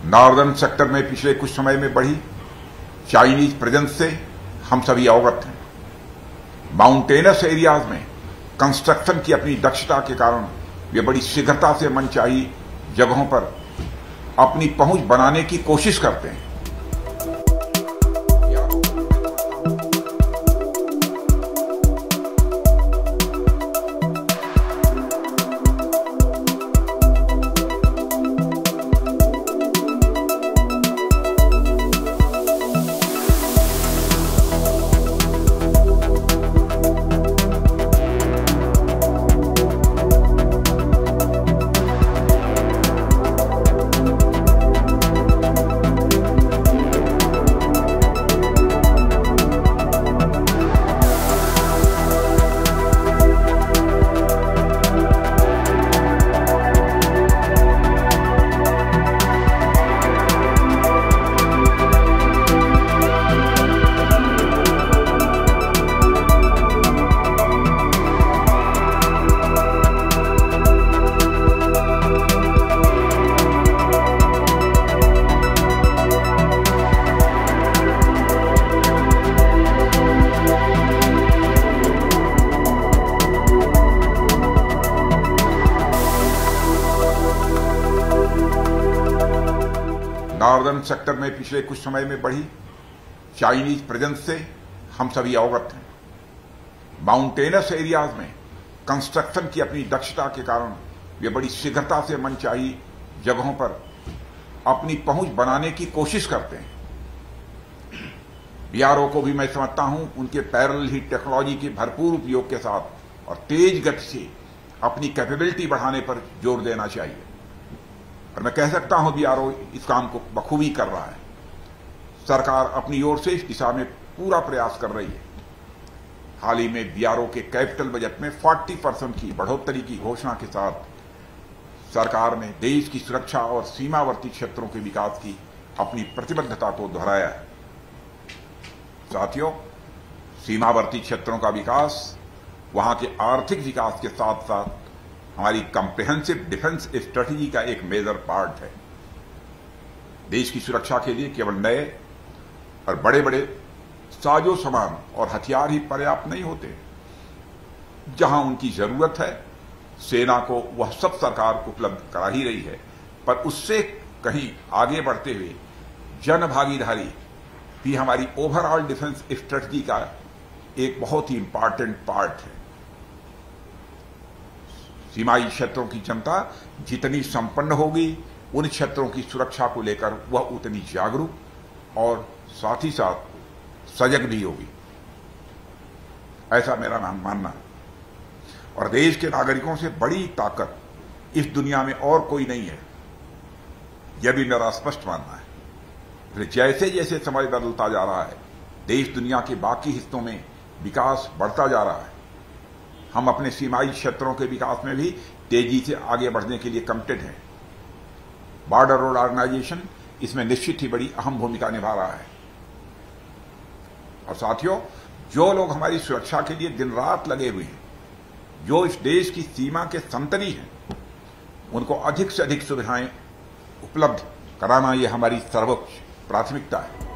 Northern sector में पिछले कुछ समय में बढ़ी चाइनीज प्रेजेंस से हम सभी अवगत हैं। माउंटेनस एरियाज में कंस्ट्रक्शन की अपनी दक्षता के कारण वे बड़ी शीघ्रता से मनचाही जगहों पर अपनी पहुंच बनाने की कोशिश करते हैं। नॉर्दर्न सेक्टर में पिछले कुछ समय में बढ़ी चाइनीज प्रेजेंस से हम सभी अवगत हैं। माउंटेनस एरियाज में कंस्ट्रक्शन की अपनी दक्षता के कारण वे बड़ी शीघ्रता से मनचाही जगहों पर अपनी पहुंच बनाने की कोशिश करते हैं। बीआरओ को भी मैं समझता हूं उनके पैरेलल ही टेक्नोलॉजी के भरपूर उपयोग के साथ और तेज गति से अपनी कैपेबिलिटी बढ़ाने पर जोर देना चाहिए। और मैं कह सकता हूं बीआरओ इस काम को बखूबी कर रहा है। सरकार अपनी ओर से इस दिशा में पूरा प्रयास कर रही है। हाल ही में बीआरओ के कैपिटल बजट में 40% की बढ़ोतरी की घोषणा के साथ सरकार ने देश की सुरक्षा और सीमावर्ती क्षेत्रों के विकास की अपनी प्रतिबद्धता को दोहराया है। साथियों, सीमावर्ती क्षेत्रों का विकास वहां के आर्थिक विकास के साथ साथ हमारी कॉम्प्रिहेंसिव डिफेंस स्ट्रेटजी का एक मेजर पार्ट है। देश की सुरक्षा के लिए केवल नए और बड़े बड़े साजो सामान और हथियार ही पर्याप्त नहीं होते। जहां उनकी जरूरत है सेना को वह सब सरकार उपलब्ध करा ही रही है, पर उससे कहीं आगे बढ़ते हुए जन भागीदारी भी हमारी ओवरऑल डिफेंस स्ट्रेटजी का एक बहुत ही इंपॉर्टेंट पार्ट है। सीमाई क्षेत्रों की जनता जितनी संपन्न होगी उन क्षेत्रों की सुरक्षा को लेकर वह उतनी जागरूक और साथ ही साथ सजग भी होगी, ऐसा मेरा मानना है। और देश के नागरिकों से बड़ी ताकत इस दुनिया में और कोई नहीं है, यह भी मेरा स्पष्ट मानना है। जैसे जैसे समय बदलता जा रहा है देश दुनिया के बाकी हिस्सों में विकास बढ़ता जा रहा है। हम अपने सीमाई क्षेत्रों के विकास में भी तेजी से आगे बढ़ने के लिए कमिटेड हैं। बॉर्डर रोड ऑर्गेनाइजेशन इसमें निश्चित ही बड़ी अहम भूमिका निभा रहा है। और साथियों, जो लोग हमारी सुरक्षा के लिए दिन रात लगे हुए हैं, जो इस देश की सीमा के संतरी हैं, उनको अधिक से अधिक सुविधाएं उपलब्ध कराना यह हमारी सर्वोच्च प्राथमिकता है।